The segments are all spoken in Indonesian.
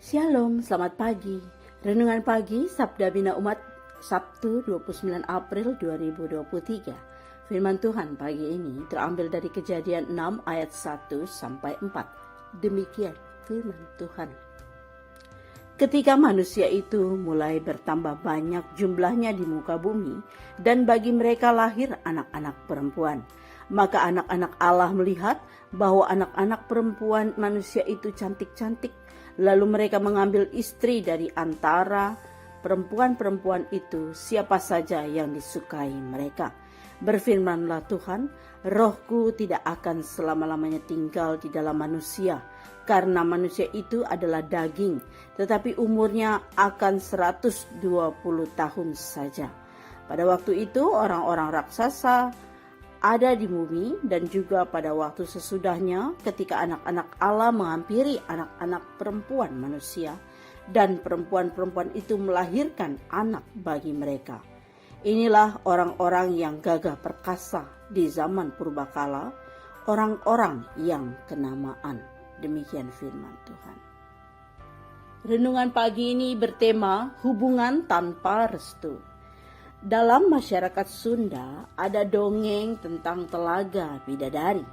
Shalom, selamat pagi. Renungan pagi Sabda Bina Umat Sabtu 29 April 2023. Firman Tuhan pagi ini terambil dari Kejadian 6 ayat 1 sampai 4. Demikian firman Tuhan. Ketika manusia itu mulai bertambah banyak jumlahnya di muka bumi, dan bagi mereka lahir anak-anak perempuan, maka anak-anak Allah melihat bahwa anak-anak perempuan manusia itu cantik-cantik. Lalu mereka mengambil istri dari antara perempuan-perempuan itu, siapa saja yang disukai mereka. Berfirmanlah Tuhan, rohku tidak akan selama-lamanya tinggal di dalam manusia, karena manusia itu adalah daging, tetapi umurnya akan 120 tahun saja. Pada waktu itu orang-orang raksasa ada di bumi, dan juga pada waktu sesudahnya ketika anak-anak Allah menghampiri anak-anak perempuan manusia, dan perempuan-perempuan itu melahirkan anak bagi mereka. Inilah orang-orang yang gagah perkasa di zaman purbakala, orang-orang yang kenamaan. Demikian firman Tuhan. Renungan pagi ini bertema hubungan tanpa restu. Dalam masyarakat Sunda ada dongeng tentang Telaga Bidadari,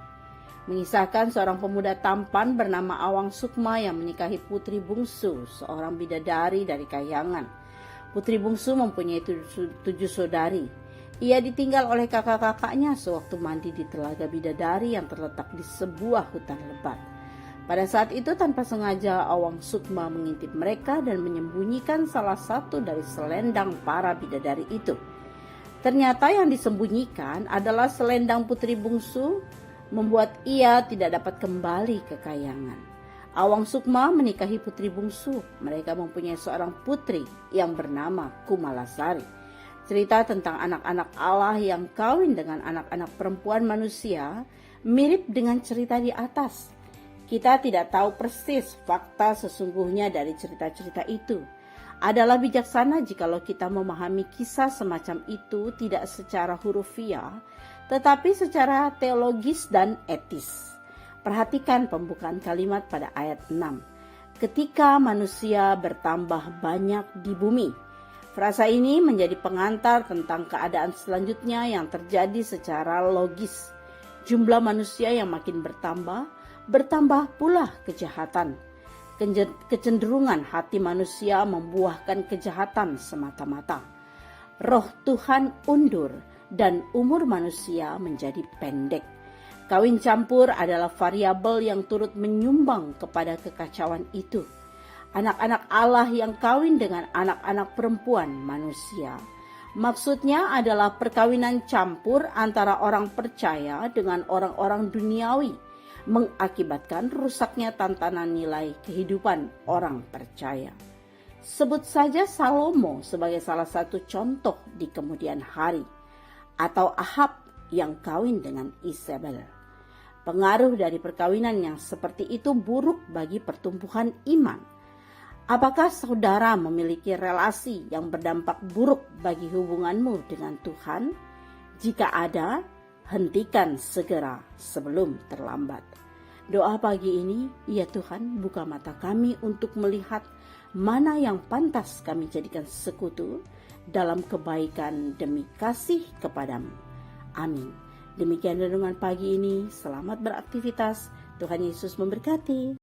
mengisahkan seorang pemuda tampan bernama Awang Sukma yang menikahi putri bungsu seorang bidadari dari Kahyangan. Putri bungsu mempunyai 7 saudari. Ia ditinggal oleh kakak-kakaknya sewaktu mandi di Telaga Bidadari yang terletak di sebuah hutan lebat. Pada saat itu tanpa sengaja Awang Sukma mengintip mereka dan menyembunyikan salah satu dari selendang para bidadari itu. Ternyata yang disembunyikan adalah selendang putri bungsu, membuat ia tidak dapat kembali ke Kahyangan. Awang Sukma menikahi putri bungsu. Mereka mempunyai seorang putri yang bernama Kumalasari. Cerita tentang anak-anak Allah yang kawin dengan anak-anak perempuan manusia mirip dengan cerita di atas. Kita tidak tahu persis fakta sesungguhnya dari cerita-cerita itu. Adalah bijaksana jikalau kita memahami kisah semacam itu tidak secara hurufiah, tetapi secara teologis dan etis. Perhatikan pembukaan kalimat pada ayat 6. Ketika manusia bertambah banyak di bumi. Frasa ini menjadi pengantar tentang keadaan selanjutnya yang terjadi secara logis. Jumlah manusia yang makin bertambah pula kejahatan. Kecenderungan hati manusia membuahkan kejahatan semata-mata. Roh Tuhan undur dan umur manusia menjadi pendek. Kawin campur adalah variabel yang turut menyumbang kepada kekacauan itu. Anak-anak Allah yang kawin dengan anak-anak perempuan manusia. Maksudnya adalah perkawinan campur antara orang percaya dengan orang-orang duniawi, mengakibatkan rusaknya tatanan nilai kehidupan orang percaya. Sebut saja Salomo sebagai salah satu contoh di kemudian hari, atau Ahab yang kawin dengan Isabel. Pengaruh dari perkawinan yang seperti itu buruk bagi pertumbuhan iman. Apakah saudara memiliki relasi yang berdampak buruk bagi hubunganmu dengan Tuhan? Jika ada, hentikan segera sebelum terlambat. Doa pagi ini, ya Tuhan, buka mata kami untuk melihat mana yang pantas kami jadikan sekutu dalam kebaikan demi kasih kepadamu. Amin. Demikian renungan pagi ini, selamat beraktivitas. Tuhan Yesus memberkati.